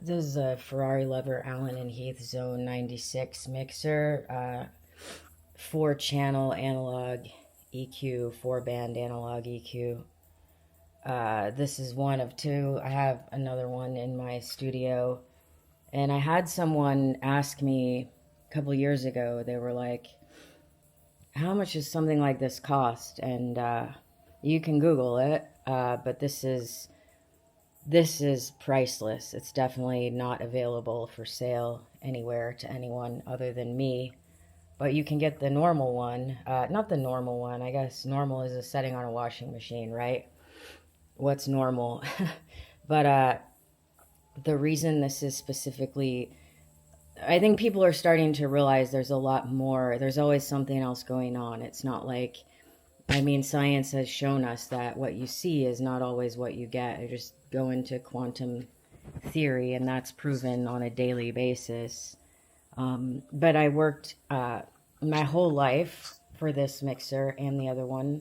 This is a ferrarilover allen&heath xone96 mixer, 4-channel analog EQ, 4-band analog EQ. This is one of two. I have another one in my studio, and I had someone ask me a couple years ago. They were like, how much does something like this cost? And you can Google it, but this is priceless. It's definitely not available for sale anywhere to anyone other than me. But you can get the normal one. Not the normal one. I guess normal is a setting on a washing machine, right? What's normal? But the reason this is specifically, I think people are starting to realize there's a lot more. There's always something else going on. It's not like, I mean, science has shown us that what you see is not always what you get. You just go into quantum theory, and that's proven on a daily basis. But I worked my whole life for this mixer and the other one.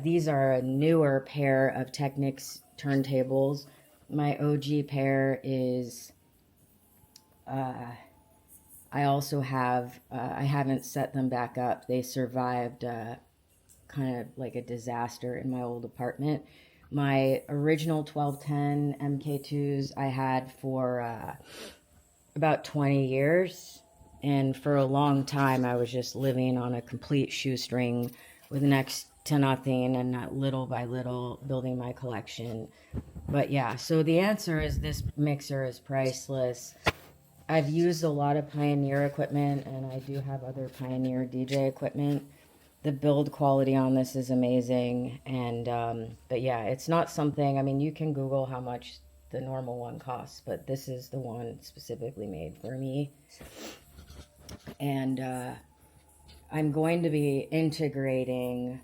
These are a newer pair of Technics turntables. My OG pair is, I also have, I haven't set them back up. They survived kind of like a disaster in my old apartment. My original 1210 MK2s I had for about 20 years. And for a long time, I was just living on a complete shoestring with next to nothing, and not little by little building my collection. But yeah, so the answer is this mixer is priceless. I've used a lot of Pioneer equipment, and I do have other Pioneer DJ equipment. The build quality on this is amazing, and but yeah, it's not something, I mean, you can Google how much the normal one costs, but this is the one specifically made for me. And I'm going to be integrating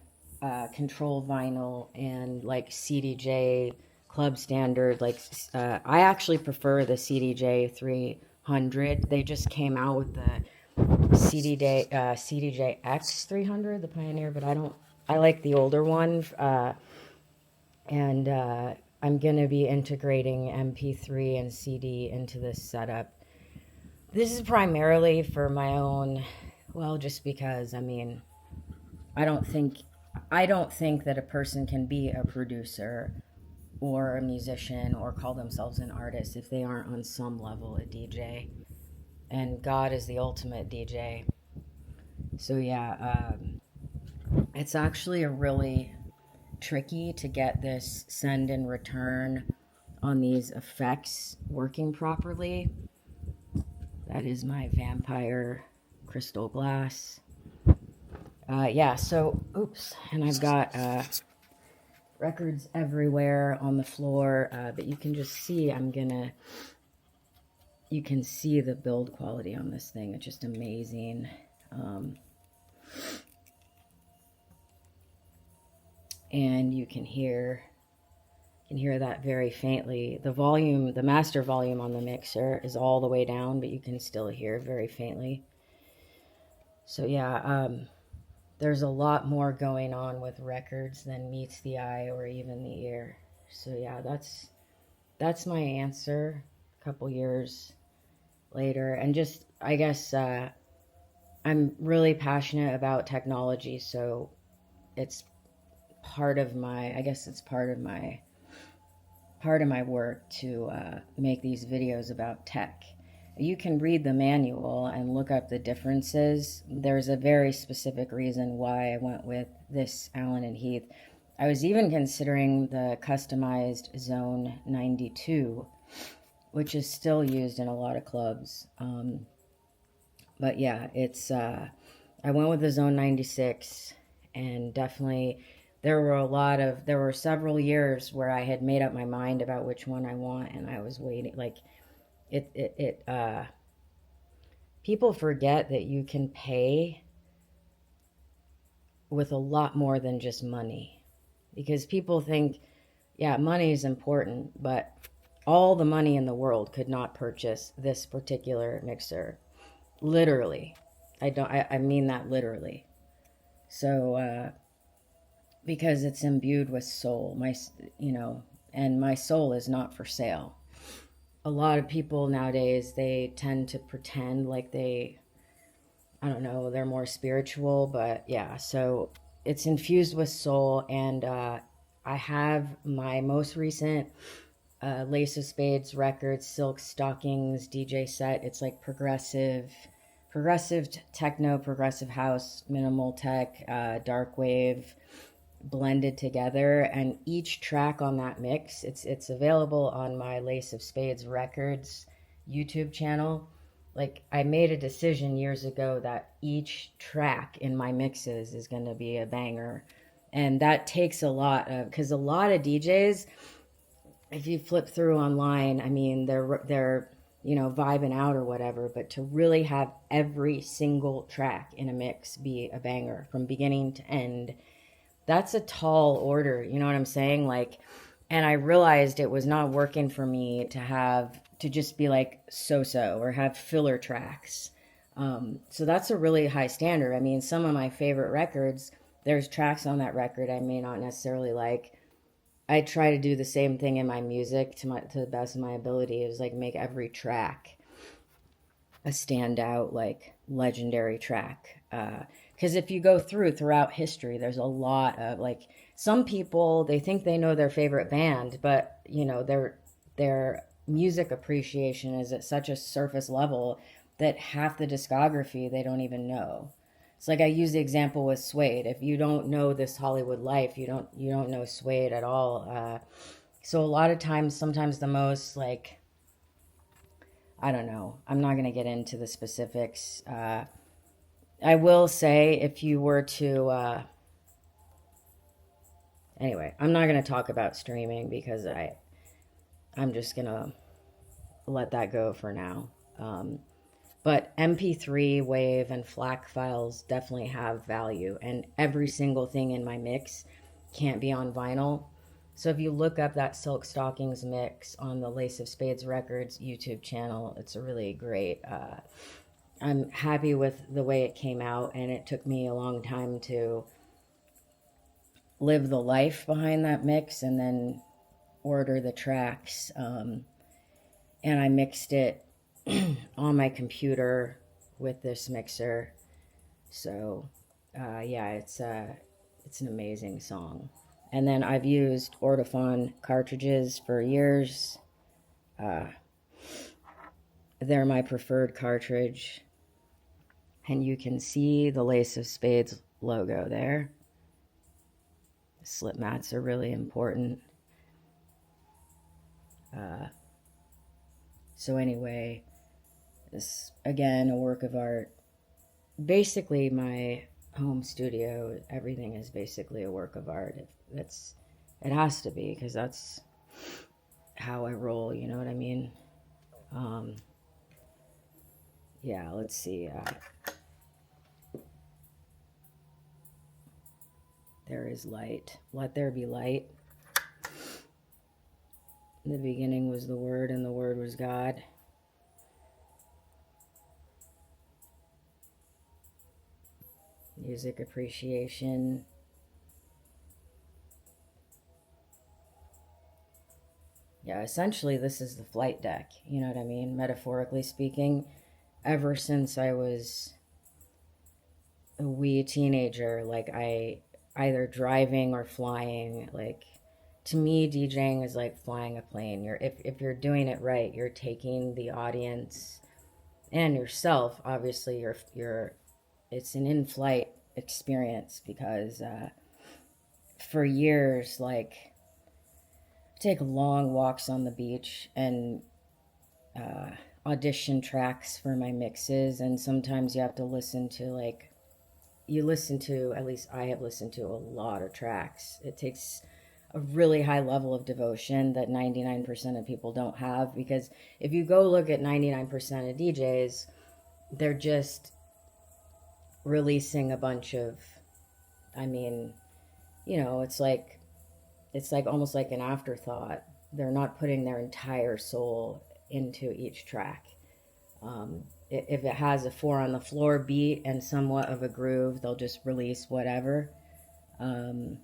control vinyl and like CDJ club standard. Like I actually prefer the CDJ 300. They just came out with the CDJ X 300, the Pioneer, but I like the older one. And I'm going to be integrating MP3 and CD into this setup. This is primarily for my own, well, just because, I mean, I don't think that a person can be a producer or a musician or call themselves an artist if they aren't on some level a DJ. And God is the ultimate DJ. So yeah, it's actually a really tricky to get this send and return on these effects working properly. That is my vampire crystal glass. Yeah, so, oops, and I've got records everywhere on the floor, but you can just see you can see the build quality on this thing. It's just amazing. And you can hear that very faintly. The volume, the master volume on the mixer is all the way down, but you can still hear very faintly. So yeah, there's a lot more going on with records than meets the eye or even the ear. So yeah, that's my answer a couple years later. And just, I guess, I'm really passionate about technology, so it's part of my, I guess it's part of my work to make these videos about tech. You can read the manual and look up the differences. There's a very specific reason why I went with this allen&heath. I was even considering the customized xone92, which is still used in a lot of clubs. But yeah, it's I went with the xone96, and definitely there were several years where I had made up my mind about which one I want, and I was waiting. Like people forget that you can pay with a lot more than just money, because people think, yeah, money is important, but all the money in the world could not purchase this particular mixer. Literally. I mean that literally. So, because it's imbued with soul, and my soul is not for sale. a lot of people nowadays, they tend to pretend like I don't know, they're more spiritual, but yeah, so it's infused with soul. And I have my most recent Lace of Spades records, Silk Stockingz DJ set. It's like progressive techno, progressive house, minimal tech, darkwave blended together. And each track on that mix, it's available on my Lace of Spades records YouTube channel. Like, I made a decision years ago that each track in my mixes is going to be a banger. And that takes a lot of, because a lot of DJs, if you flip through online, I mean, they're vibing out or whatever, but to really have every single track in a mix be a banger from beginning to end, that's a tall order, you know what I'm saying? Like, and I realized it was not working for me to just be like so or have filler tracks. So that's a really high standard. I mean, some of my favorite records, there's tracks on that record I may not necessarily like. I try to do the same thing in my music to the best of my ability. Is like make every track a standout, like legendary track. Because if you go throughout history, there's a lot of like, some people, they think they know their favorite band, but their music appreciation is at such a surface level that half the discography they don't even know. It's like I use the example with Suede. If you don't know This Hollywood Life, you don't know Suede at all. So a lot of times, sometimes the most like, I don't know. I'm not going to get into the specifics. I will say, if you were to anyway, I'm not going to talk about streaming because I'm just going to let that go for now. But MP3, WAV, and FLAC files definitely have value, and every single thing in my mix can't be on vinyl. So if you look up that Silk Stockingz mix on the Lace of Spades Records YouTube channel, it's a really great. I'm happy with the way it came out, and it took me a long time to live the life behind that mix and then order the tracks. And I mixed it on my computer with this mixer. So yeah, it's an amazing song. And then I've used Ortophon cartridges for years. They're my preferred cartridge, and you can see the Lace of Spades logo there. Slip mats are really important. So anyway, this, again, a work of art. Basically, my home studio, everything is basically a work of art. It has to be, because that's how I roll, you know what I mean? Yeah, let's see. There is light. Let there be light. In the beginning was the Word, and the Word was God. Music appreciation. Yeah, essentially this is the flight deck, you know what I mean? Metaphorically speaking, ever since I was a wee teenager, like I either driving or flying, like to me DJing is like flying a plane. If you're doing it right, you're taking the audience and yourself, obviously it's an in-flight experience, because for years, like, take long walks on the beach and audition tracks for my mixes, and sometimes you have to listen to, like, at least I have listened to a lot of tracks. It takes a really high level of devotion that 99% of people don't have, because if you go look at 99% of DJs, they're just releasing a bunch of, I mean, it's like almost like an afterthought. They're not putting their entire soul into each track. If it has a 4 on the floor beat and somewhat of a groove, they'll just release whatever. And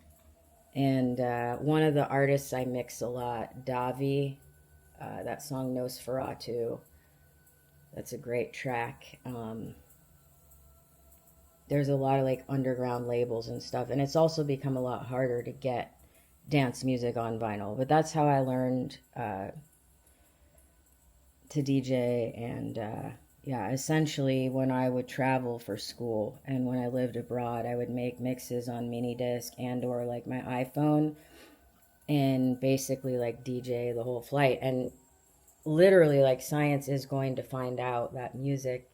one of the artists I mix a lot, Davi, that song Nosferatu. That's a great track. There's a lot of like underground labels and stuff, and it's also become a lot harder to get dance music on vinyl. But that's how I learned to DJ. And yeah, essentially when I would travel for school and when I lived abroad, I would make mixes on mini disc and or like my iPhone and basically like DJ the whole flight. And literally, like, science is going to find out that music,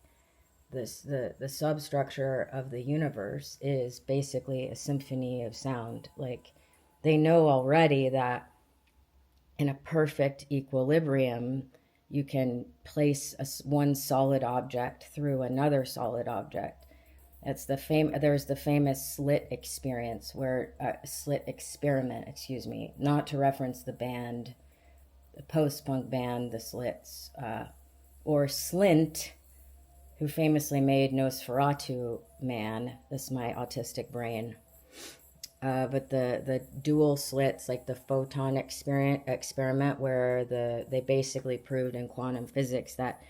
the substructure of the universe is basically a symphony of sound. Like, they know already that in a perfect equilibrium, you can place one solid object through another solid object. That's there's the famous slit experience where slit experiment, excuse me, not to reference the band, the post-punk band, the Slits, or Slint, who famously made Nosferatu Man. This is my autistic brain. But the dual slits, like the photon experiment, where they basically proved in quantum physics that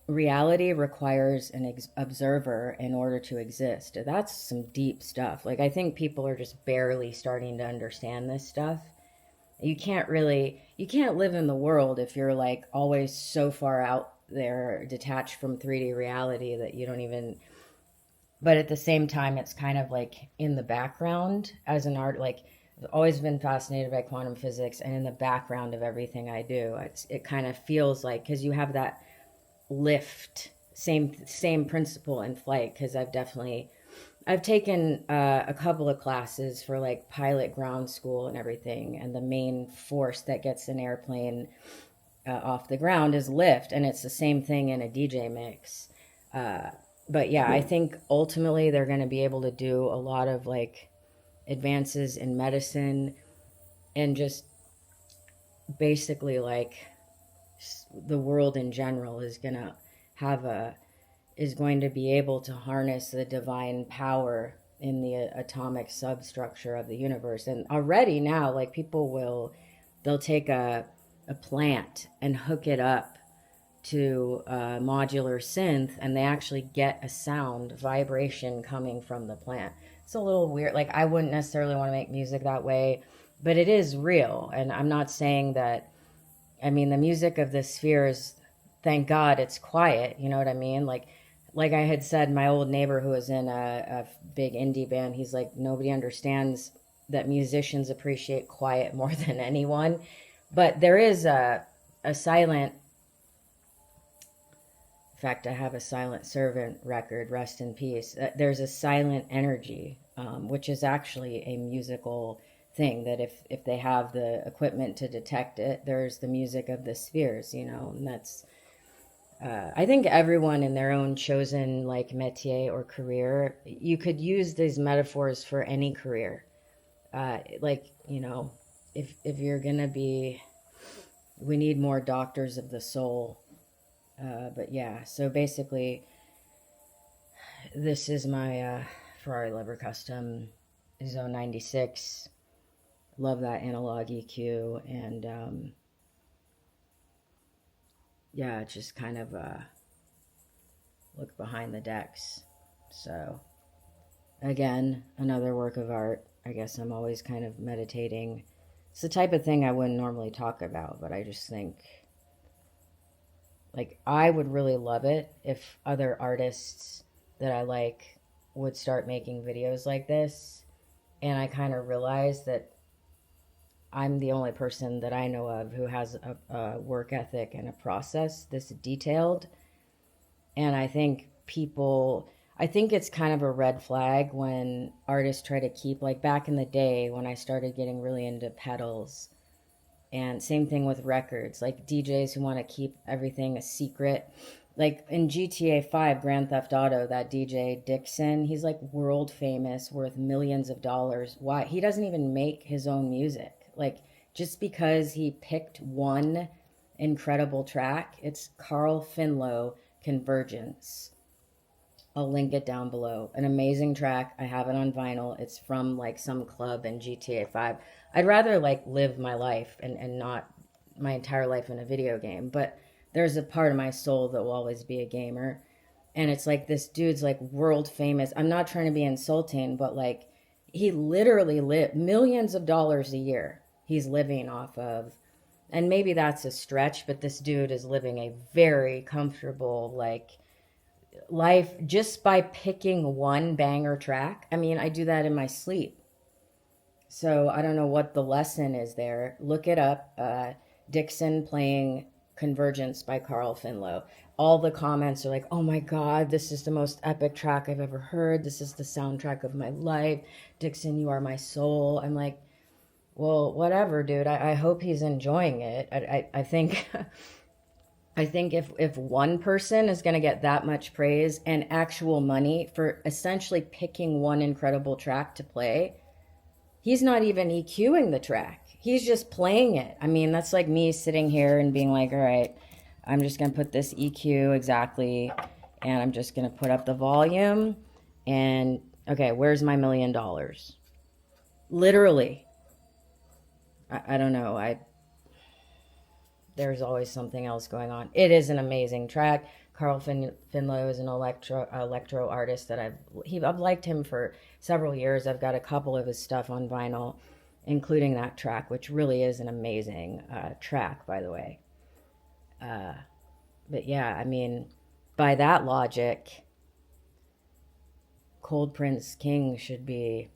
reality requires an observer in order to exist. That's some deep stuff. Like, I think people are just barely starting to understand this stuff. You can't live in the world if you're like always so far out there, detached from 3D reality that you don't even, but at the same time, it's kind of like in the background as an art. Like, I've always been fascinated by quantum physics, and in the background of everything I do, it kind of feels like, because you have that lift, same principle in flight, because I've taken a couple of classes for like pilot ground school and everything, and the main force that gets an airplane off the ground is lift, and it's the same thing in a DJ mix. But yeah, I think ultimately they're going to be able to do a lot of like advances in medicine, and just basically like the world in general is going to be able to harness the divine power in the atomic substructure of the universe. And already now, like, they'll take a plant and hook it up to a modular synth, and they actually get a sound vibration coming from the plant. It's a little weird. Like, I wouldn't necessarily want to make music that way, but it is real. And I'm not saying that, I mean, the music of the spheres, thank God it's quiet. You know what I mean? Like I had said, my old neighbor who was in a big indie band, he's like, nobody understands that musicians appreciate quiet more than anyone. But there is a silent, in fact, I have a Silent Servant record, rest in peace. There's a silent energy, which is actually a musical thing, that if they have the equipment to detect it, there's the music of the spheres, you know, and that's, I think everyone in their own chosen like métier or career, you could use these metaphors for any career. Like, you know, if you're gonna be, we need more doctors of the soul. But yeah, so basically, this is my ferrarilover custom xone96. Love that analog EQ, and yeah, just kind of look behind the decks. So again, another work of art. I guess I'm always kind of meditating. It's the type of thing I wouldn't normally talk about, but I just think, like, I would really love it if other artists that I like would start making videos like this. And I kind of realized that I'm the only person that I know of who has a work ethic and a process this detailed. And I think it's kind of a red flag when artists try to keep, like back in the day when I started getting really into pedals, and same thing with records, like DJs who want to keep everything a secret. Like in GTA 5, Grand Theft Auto, that DJ Dixon, he's like world famous, worth millions of dollars. Why? He doesn't even make his own music. Like, just because he picked one incredible track, it's Carl Finlow, Convergence. I'll link it down below. An amazing track. I have it on vinyl. It's from like some club in GTA 5. I'd rather like live my life and not my entire life in a video game, but there's a part of my soul that will always be a gamer. And it's like this dude's like world famous. I'm not trying to be insulting, but like he literally lived millions of dollars a year he's living off of. And maybe that's a stretch, but this dude is living a very comfortable like life just by picking one banger track. I mean, I do that in my sleep. So I don't know what the lesson is there. Look it up. Dixon playing Convergence by Finlow. All the comments are like, oh my God, this is the most epic track I've ever heard. This is the soundtrack of my life. Dixon, you are my soul. I'm like, well, whatever, dude. I hope he's enjoying it. I think I think if one person is going to get that much praise and actual money for essentially picking one incredible track to play, he's not even EQing the track. He's just playing it. I mean, that's like me sitting here and being like, all right, I'm just going to put this EQ exactly, and I'm just going to put up the volume, and okay, where's my $1 million? Literally. I don't know. There's always something else going on. It is an amazing track. Finlow is an electro artist that I've liked him for several years. I've got a couple of his stuff on vinyl, including that track, which really is an amazing track, by the way. But yeah, I mean, by that logic, Cold Prince King should be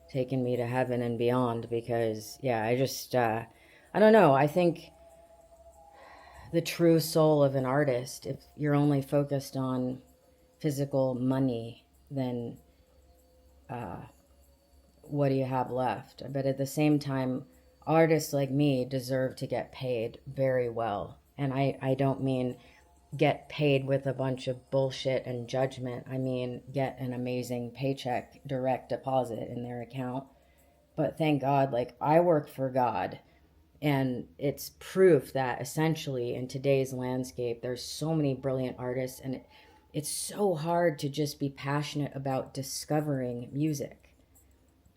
taking me to heaven and beyond, because yeah, I don't know. I think the true soul of an artist, if you're only focused on physical money, then what do you have left? But at the same time, artists like me deserve to get paid very well. And I don't mean get paid with a bunch of bullshit and judgment. I mean, get an amazing paycheck, direct deposit in their account. But thank God, like, I work for God. And it's proof that essentially in today's landscape, there's so many brilliant artists, and it's so hard to just be passionate about discovering music.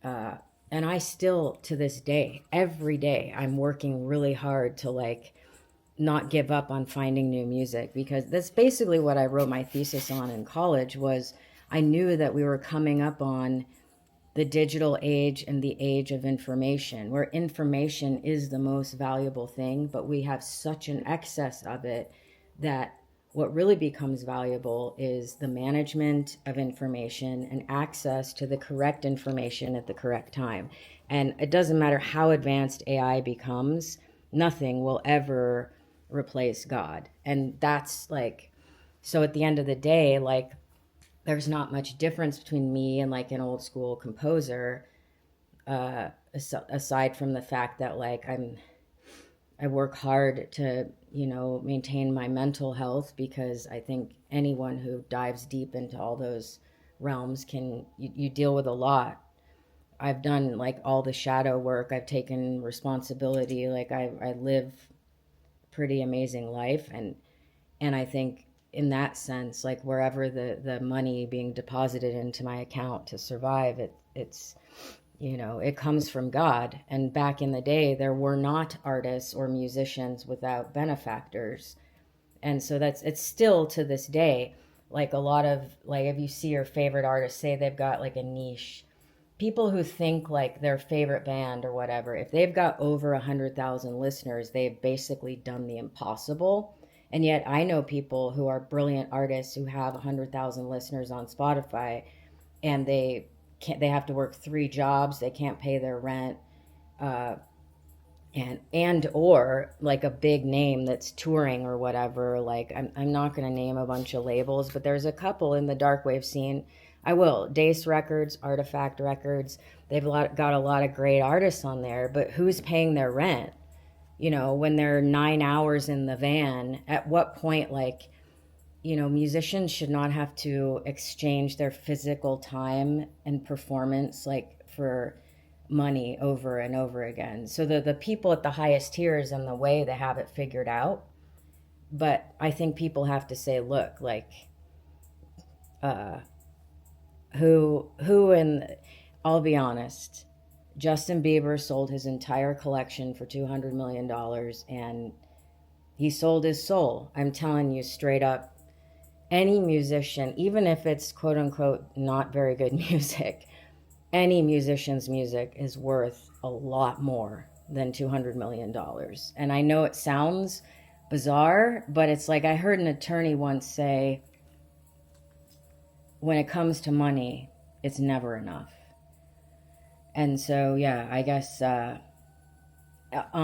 And I still, to this day, every day, I'm working really hard to like not give up on finding new music, because that's basically what I wrote my thesis on in college. Was I knew that we were coming up on the digital age and the age of information, where information is the most valuable thing, but we have such an excess of it that what really becomes valuable is the management of information and access to the correct information at the correct time. And it doesn't matter how advanced AI becomes, nothing will ever replace God. And that's like, so at the end of the day, like, there's not much difference between me and like an old school composer, aside from the fact that like I work hard to, maintain my mental health, because I think anyone who dives deep into all those realms you deal with a lot. I've done like all the shadow work. I've taken responsibility. Like I live a pretty amazing life. And I think in that sense, like wherever the money being deposited into my account to survive, it's it comes from God. And back in the day, there were not artists or musicians without benefactors. And so it's still to this day, like a lot of, like if you see your favorite artist, say they've got like a niche, people who think like their favorite band or whatever, if they've got over 100,000 listeners, they've basically done the impossible. And yet I know people who are brilliant artists who have 100,000 listeners on Spotify, and they have to work 3 jobs. They can't pay their rent. And or like a big name that's touring or whatever. Like I'm not going to name a bunch of labels, but there's a couple in the darkwave scene. I will. Dace Records, Artifact Records. They've got a lot of great artists on there, but who's paying their rent? When they're 9 hours in the van, at what point, like, musicians should not have to exchange their physical time and performance, like, for money over and over again. So the people at the highest tiers, in the way, they have it figured out. But I think people have to say, look, like, who, and I'll be honest, Justin Bieber sold his entire collection for $200 million, and he sold his soul. I'm telling you straight up, any musician, even if it's quote unquote not very good music, any musician's music is worth a lot more than $200 million. And I know it sounds bizarre, but it's like I heard an attorney once say, when it comes to money, it's never enough. And so, yeah, I guess on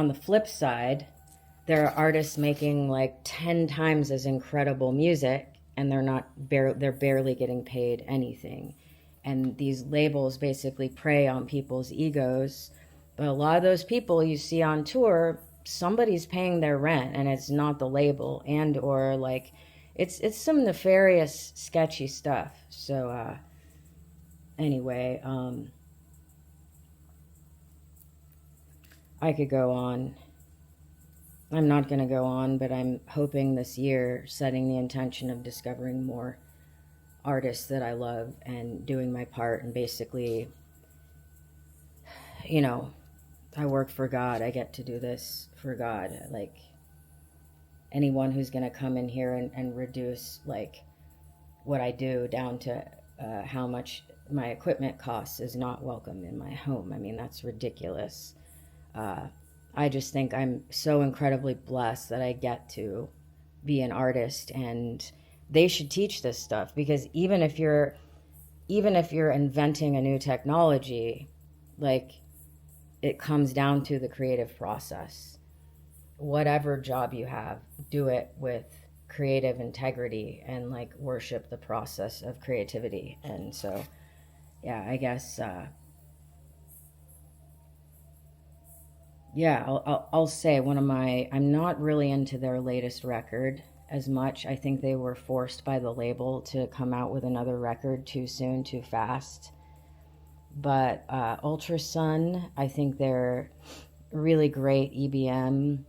the flip side, there are artists making like 10 times as incredible music, and they're barely getting paid anything. And these labels basically prey on people's egos. But a lot of those people you see on tour, somebody's paying their rent, and it's not the label, and or like it's some nefarious, sketchy stuff. So anyway, I could go on. I'm not going to go on, but I'm hoping this year, setting the intention of discovering more artists that I love and doing my part, and basically, you know, I work for God. I get to do this for God. Like, anyone who's going to come in here and reduce like what I do down to how much my equipment costs is not welcome in my home. I mean, that's ridiculous. I just think I'm so incredibly blessed that I get to be an artist, and they should teach this stuff, because even if you're inventing a new technology, like, it comes down to the creative process. Whatever job you have, do it with creative integrity and like worship the process of creativity. And so, yeah, I guess yeah, I'll say I'm not really into their latest record as much. I think they were forced by the label to come out with another record too soon, too fast. But Ultrasun, I think they're really great EBM,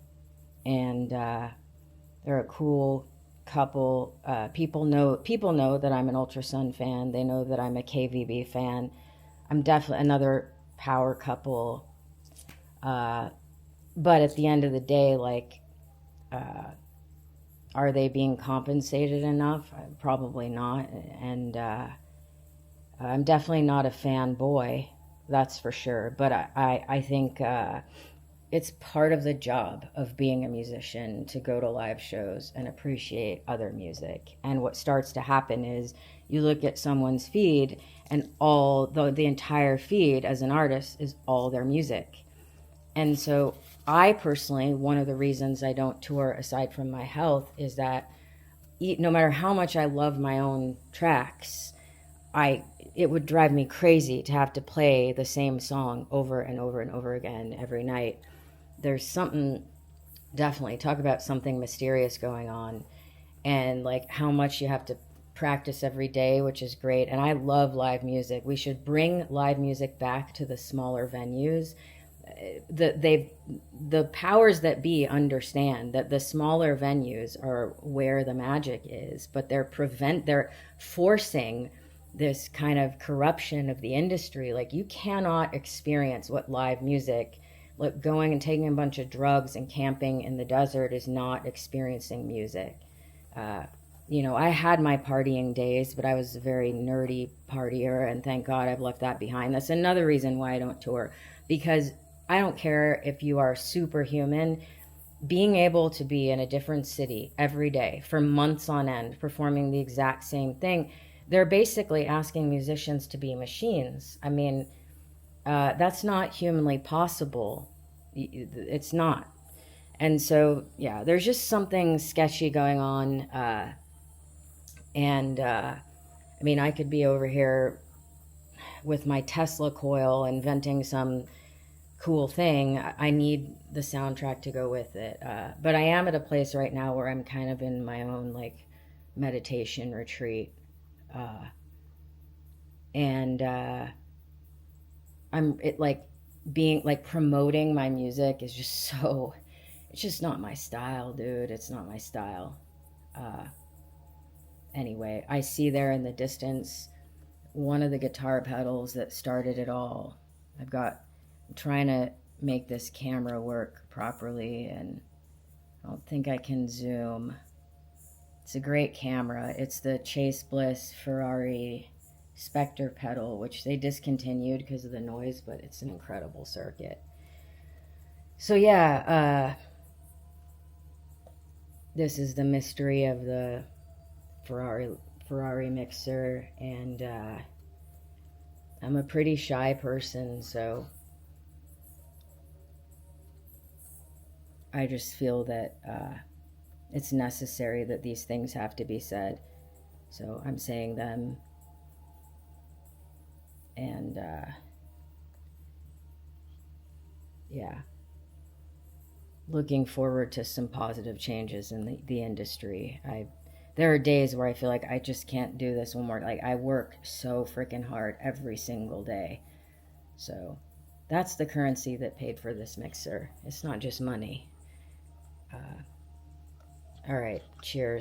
and they're a cool couple. People know that I'm an Ultrasun fan. They know that I'm a KVB fan. I'm definitely another power couple. But at the end of the day, like, are they being compensated enough? Probably not. And I'm definitely not a fanboy, that's for sure. But I think it's part of the job of being a musician to go to live shows and appreciate other music. And what starts to happen is you look at someone's feed, and all the entire feed as an artist is all their music. And so I personally, one of the reasons I don't tour aside from my health is that no matter how much I love my own tracks, it would drive me crazy to have to play the same song over and over and over again every night. There's something, definitely, talk about something mysterious going on, and like how much you have to practice every day, which is great. And I love live music. We should bring live music back to the smaller venues. The powers that be understand that the smaller venues are where the magic is, but they're forcing this kind of corruption of the industry. Like, you cannot experience what live music, like going and taking a bunch of drugs and camping in the desert, is not experiencing music. I had my partying days, but I was a very nerdy partier, and thank God I've left that behind. That's another reason why I don't tour, because I don't care if you are superhuman. Being able to be in a different city every day for months on end, performing the exact same thing, they're basically asking musicians to be machines. I mean, that's not humanly possible. It's not. And so, yeah, there's just something sketchy going on. I mean, I could be over here with my Tesla coil inventing some cool thing. I need the soundtrack to go with it. But I am at a place right now where I'm kind of in my own like meditation retreat. Being like promoting my music is just so, it's just not my style, dude. It's not my style. Anyway, I see there in the distance one of the guitar pedals that started it all. I've got trying to make this camera work properly, and I don't think I can zoom. It's a great camera. It's the Chase Bliss Ferrari Spectre pedal, which they discontinued because of the noise, but it's an incredible circuit. So yeah, this is the mystery of the Ferrari mixer, and I'm a pretty shy person, so I just feel that it's necessary that these things have to be said. So I'm saying them, and yeah, looking forward to some positive changes in the industry. There are days where I feel like I just can't do this one more. Like, I work so freaking hard every single day. So that's the currency that paid for this mixer. It's not just money. All right, cheers.